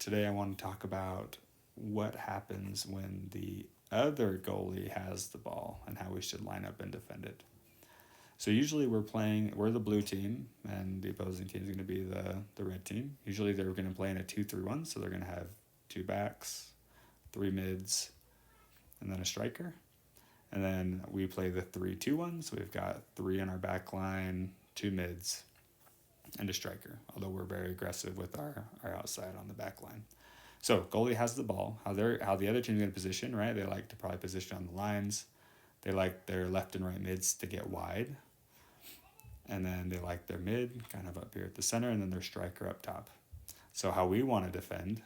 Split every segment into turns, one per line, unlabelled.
today I want to talk about what happens when the other goalie has the ball and how we should line up and defend it. So usually we're the blue team, and the opposing team is going to be the red team. Usually they're going to play in a 2-3-1, so they're going to have two backs, three mids, and then a striker. And then we play the 3-2-1, so we've got three on our back line, two mids, and a striker, although we're very aggressive with our outside on the back line. So goalie has the ball. How the other team's going to position, right? They like to probably position on the lines. They like their left and right mids to get wide. And then they like their mid kind of up here at the center, and then their striker up top. So how we want to defend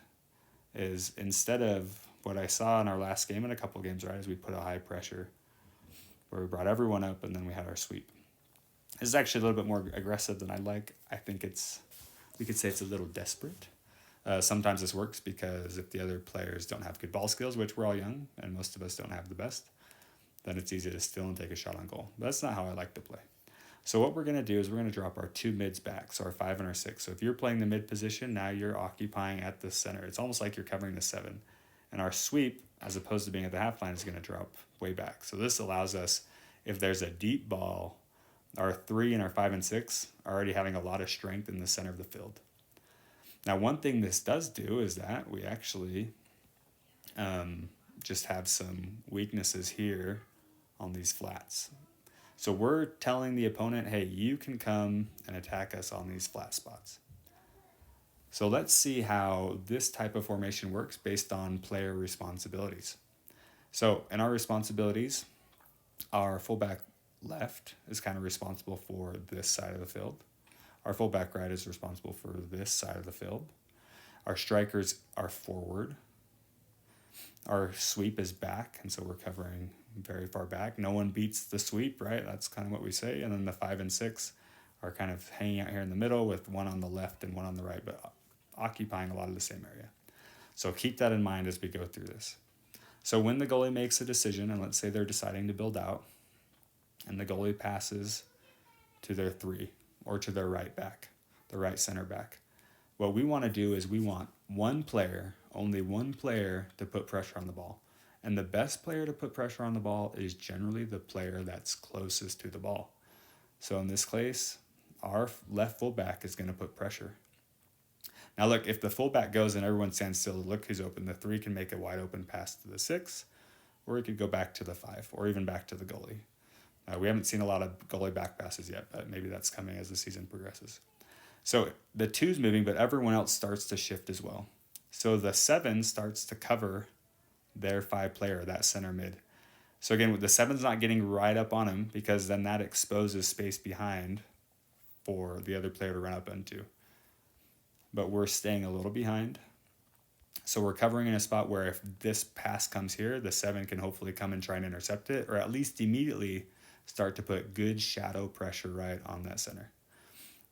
is, instead of what I saw in our last game and a couple games, right, is we put a high pressure where we brought everyone up and then we had our sweep. This is actually a little bit more aggressive than I'd like. I think we could say it's a little desperate. Sometimes this works because if the other players don't have good ball skills, which we're all young and most of us don't have the best, then it's easy to steal and take a shot on goal. But that's not how I like to play. So what we're going to do is we're going to drop our two mids back, so our 5 and our 6. So if you're playing the mid position, now you're occupying at the center. It's almost like you're covering the 7. And our sweep, as opposed to being at the half line, is going to drop way back. So this allows us, if there's a deep ball, our 3 and our 5 and 6 are already having a lot of strength in the center of the field. Now, one thing this does do is that we actually just have some weaknesses here on these flats. So we're telling the opponent, hey, you can come and attack us on these flat spots. So let's see how this type of formation works based on player responsibilities. So in our responsibilities, our fullback left is kind of responsible for this side of the field. Our fullback right is responsible for this side of the field. Our strikers are forward. Our sweep is back, and so we're covering very far back. No one beats the sweep, right? That's kind of what we say. And then the 5 and 6 are kind of hanging out here in the middle with one on the left and one on the right, but occupying a lot of the same area. So keep that in mind as we go through this. So when the goalie makes a decision, and let's say they're deciding to build out, and the goalie passes to their 3 or to their right back, the right center back, what we want to do is we want one player, only one player, to put pressure on the ball. And the best player to put pressure on the ball is generally the player that's closest to the ball. So in this case, our left fullback is going to put pressure. Now look, if the fullback goes and everyone stands still, look who's open. The 3 can make a wide open pass to the 6, or he could go back to the 5, or even back to the goalie. We haven't seen a lot of goalie back passes yet, but maybe that's coming as the season progresses. So the 2's moving, but everyone else starts to shift as well. So the 7 starts to cover their 5 player, that center mid. So again, the 7's not getting right up on him, because then that exposes space behind for the other player to run up into. But we're staying a little behind. So we're covering in a spot where if this pass comes here, the 7 can hopefully come and try and intercept it, or at least immediately start to put good shadow pressure right on that center.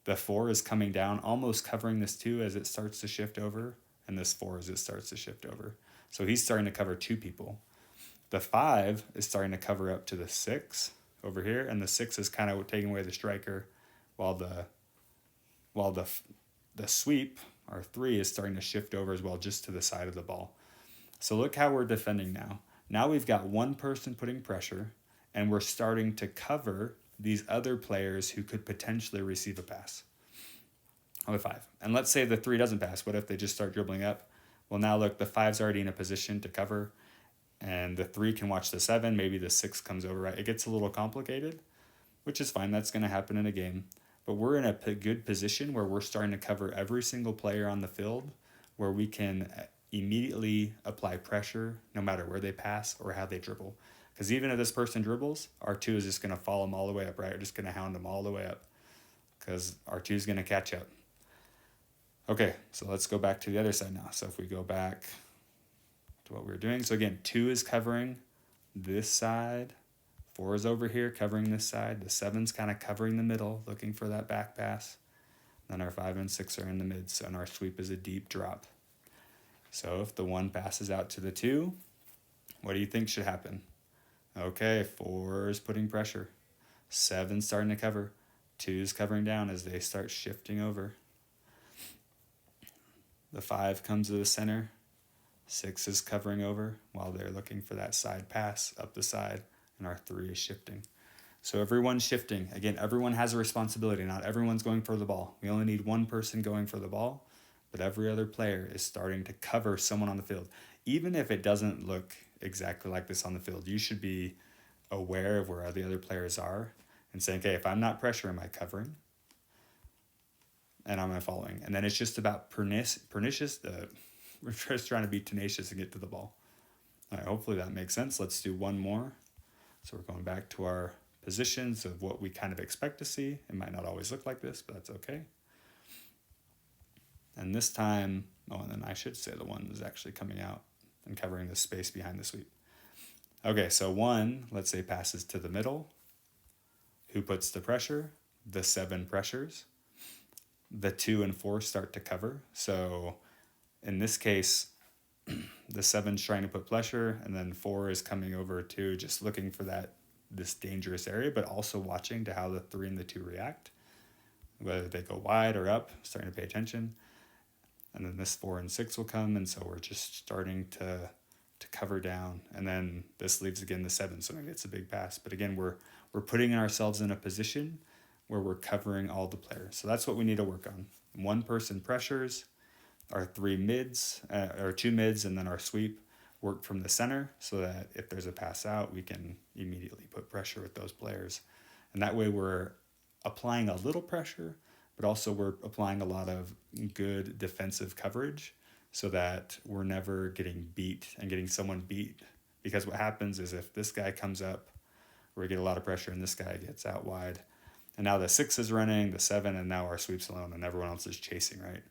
The 4 is coming down, almost covering this 2 as it starts to shift over, and this 4 as it starts to shift over. So he's starting to cover 2 people. The 5 is starting to cover up to the 6 over here, and the 6 is kind of taking away the striker, while the sweep, our 3, is starting to shift over as well, just to the side of the ball. So look how we're defending now. Now we've got one person putting pressure, and we're starting to cover these other players who could potentially receive a pass on the 5. And let's say the 3 doesn't pass. What if they just start dribbling up? Well, now look, the 5's already in a position to cover, and the 3 can watch the 7. Maybe the 6 comes over, right? It gets a little complicated, which is fine. That's going to happen in a game. But we're in a good position where we're starting to cover every single player on the field, where we can immediately apply pressure no matter where they pass or how they dribble. Because even if this person dribbles, our 2 is just going to follow them all the way up, right? We're just going to hound them all the way up, because our 2 is going to catch up. Okay, so let's go back to the other side now. So if we go back to what we were doing. So again, 2 is covering this side. 4 is over here covering this side. The 7's kind of covering the middle, looking for that back pass. Then our 5 and 6 are in the mids, and our sweep is a deep drop. So if the 1 passes out to the 2, what do you think should happen? Okay, 4 is putting pressure. 7's starting to cover. 2 is covering down as they start shifting over. The 5 comes to the center. 6 is covering over while they're looking for that side pass up the side, and our 3 is shifting. So everyone's shifting. Again, everyone has a responsibility. Not everyone's going for the ball. We only need one person going for the ball, but every other player is starting to cover someone on the field. Even if it doesn't look exactly like this on the field, you should be aware of where the other players are and saying, okay, if I'm not pressure, am I covering? And am I following? And then it's just about pernicious. We're just trying to be tenacious and get to the ball. All right, hopefully that makes sense. Let's do one more. So we're going back to our positions of what we kind of expect to see. It might not always look like this, but that's okay. And this time, and then I should say the 1 is actually coming out and covering the space behind the sweep. Okay, so 1, let's say, passes to the middle. Who puts the pressure? The 7 pressures. The 2 and 4 start to cover. So in this case, the 7's trying to put pressure, and then 4 is coming over to just looking for this dangerous area, but also watching to how the 3 and the 2 react, whether they go wide or up, starting to pay attention. And then this 4 and 6 will come, and so we're just starting to cover down. And then this leaves again the 7, so maybe it's a big pass. But again, we're putting ourselves in a position where we're covering all the players. So that's what we need to work on. 1 person pressures, our 3 mids, or 2 mids, and then our sweep work from the center so that if there's a pass out, we can immediately put pressure with those players. And that way we're applying a little pressure, but also we're applying a lot of good defensive coverage so that we're never getting beat and getting someone beat. Because what happens is if this guy comes up, we get a lot of pressure and this guy gets out wide. And now the 6 is running, the 7, and now our sweep's alone and everyone else is chasing, right?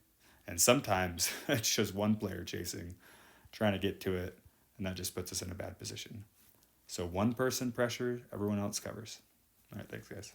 And sometimes it's just one player chasing, trying to get to it, and that just puts us in a bad position. So 1 person pressure, everyone else covers. All right, thanks, guys.